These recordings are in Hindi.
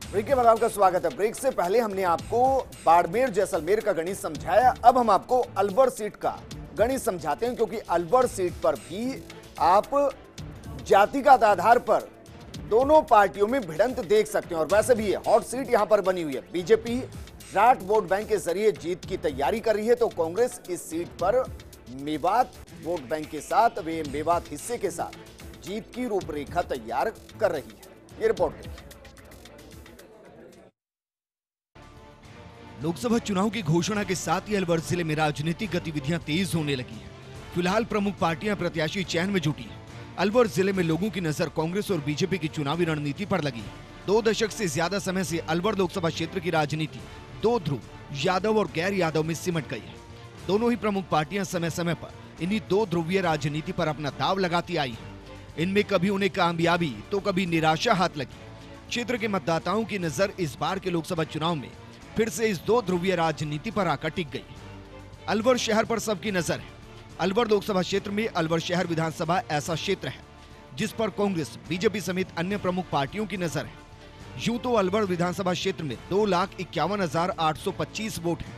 ब्रेक के बाद आपका स्वागत है। ब्रेक से पहले हमने आपको बाड़मेर जैसलमेर का गणित समझाया। अब हम आपको अलवर सीट का गणित समझाते हैं, क्योंकि अलवर सीट पर भी आप जातिगत आधार पर दोनों पार्टियों में भिड़ंत देख सकते हैं। और वैसे भी ये हॉट सीट यहां पर बनी हुई है। बीजेपी राठ वोट बैंक के जरिए जीत की तैयारी कर रही है, तो कांग्रेस इस सीट पर मेवात वोट बैंक के साथ, वे मेवात हिस्से के साथ जीत की रूपरेखा तैयार कर रही है। ये रिपोर्ट देखिए। लोकसभा चुनाव की घोषणा के साथ ही अलवर जिले में राजनीतिक गतिविधियां तेज होने लगी हैं। फिलहाल प्रमुख पार्टियां प्रत्याशी चयन में जुटी हैं। अलवर जिले में लोगों की नजर कांग्रेस और बीजेपी की चुनावी रणनीति पर लगी है। 2 दशक से ज्यादा समय से अलवर लोकसभा क्षेत्र की राजनीति 2 ध्रुव, यादव और गैर यादव में सिमट गई है। दोनों ही प्रमुख पार्टियां समय समय पर इन्हीं 2 ध्रुवीय राजनीति पर अपना दाव लगाती आई है। इनमें कभी उन्हें कामयाबी तो कभी निराशा हाथ लगी। क्षेत्र के मतदाताओं की नजर इस बार के लोकसभा चुनाव में फिर से इस 2 ध्रुवीय राजनीति पर आकर टिक गई। अलवर शहर पर सबकी नजर है। अलवर लोकसभा क्षेत्र में अलवर शहर विधानसभा ऐसा क्षेत्र है जिस पर कांग्रेस, बीजेपी समेत अन्य प्रमुख पार्टियों की नजर है। यूं तो अलवर विधानसभा क्षेत्र में 2,51,825 वोट हैं,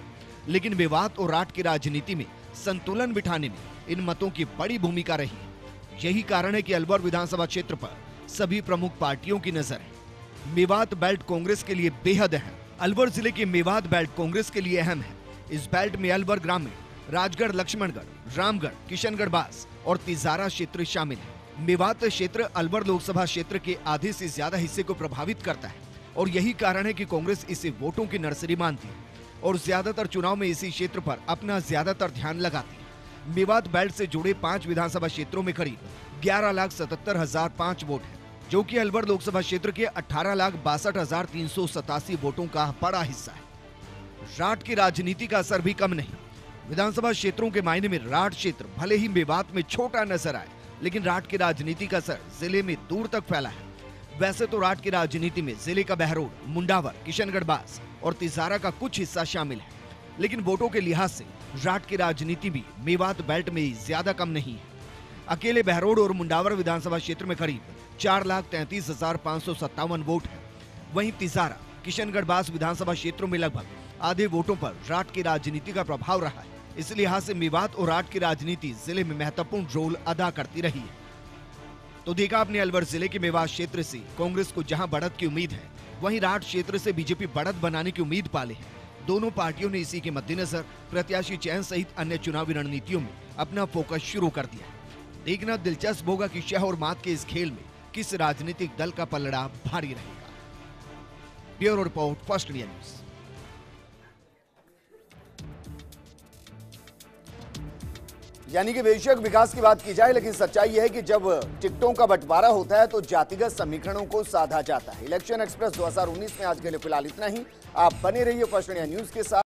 लेकिन मेवात और राठ की राजनीति में संतुलन बिठाने में इन मतों की बड़ी भूमिका रही है। यही कारण है कि अलवर विधानसभा क्षेत्र पर सभी प्रमुख पार्टियों की नजर है। मेवात बेल्ट कांग्रेस के लिए बेहद अहम। अलवर जिले के मेवात बेल्ट कांग्रेस के लिए अहम है। इस बेल्ट में अलवर ग्रामीण, राजगढ़, लक्ष्मणगढ़, रामगढ़, किशनगढ़ बास और तिजारा क्षेत्र शामिल है। मेवात क्षेत्र अलवर लोकसभा क्षेत्र के आधे से ज्यादा हिस्से को प्रभावित करता है और यही कारण है कि कांग्रेस इसे वोटों की नर्सरी मानती है और ज्यादातर चुनाव में इसी क्षेत्र पर अपना ज्यादातर ध्यान लगाती है। मेवात बेल्ट से जुड़े 5 विधानसभा क्षेत्रों में करीब 11,77,005 वोट है, जो कि अलवर लोकसभा क्षेत्र के 18,62,387 वोटों का बड़ा हिस्सा है। राठ की राजनीति का असर भी कम नहीं। विधानसभा क्षेत्रों के मायने में राठ क्षेत्र भले ही मेवात में छोटा नजर आए, लेकिन राठ की राजनीति का असर जिले में दूर तक फैला है। वैसे तो राठ की राजनीति में जिले का बहरोड, मुंडावर, किशनगढ़ बास और तिजारा का कुछ हिस्सा शामिल है, लेकिन वोटों के लिहाज से राठ की राजनीति भी मेवात बेल्ट में ज्यादा कम नहीं है। अकेले बहरोड और मुंडावर विधानसभा क्षेत्र में करीब 4,33,557 वोट है। वहीं तिजारा, किशनगढ़ बास विधानसभा क्षेत्रों में लगभग आधे वोटों पर राठ की राजनीति का प्रभाव रहा है। इस लिहाज से मेवात और राठ की राजनीति जिले में महत्वपूर्ण रोल अदा करती रही है। तो देखा आपने अलवर जिले के मेवात क्षेत्र से कांग्रेस को जहां बढ़त की उम्मीद है, वहीं राठ क्षेत्र से बीजेपी बढ़त बनाने की उम्मीद पाले है। दोनों पार्टियों ने इसी के मद्देनजर प्रत्याशी चयन सहित अन्य चुनावी रणनीतियों में अपना फोकस शुरू कर दिया है। देखना दिलचस्प होगा कि शह और मात के इस खेल में किस राजनीतिक दल का पलड़ा भारी रहेगा। Bureau report, first India news. यानी कि बेशक विकास की बात की जाए, लेकिन सच्चाई यह है कि जब टिकटों का बंटवारा होता है तो जातिगत समीकरणों को साधा जाता है। इलेक्शन एक्सप्रेस 2019 में आज के लिए फिलहाल इतना ही। आप बने रहिए फर्स्ट इंडिया न्यूज के साथ।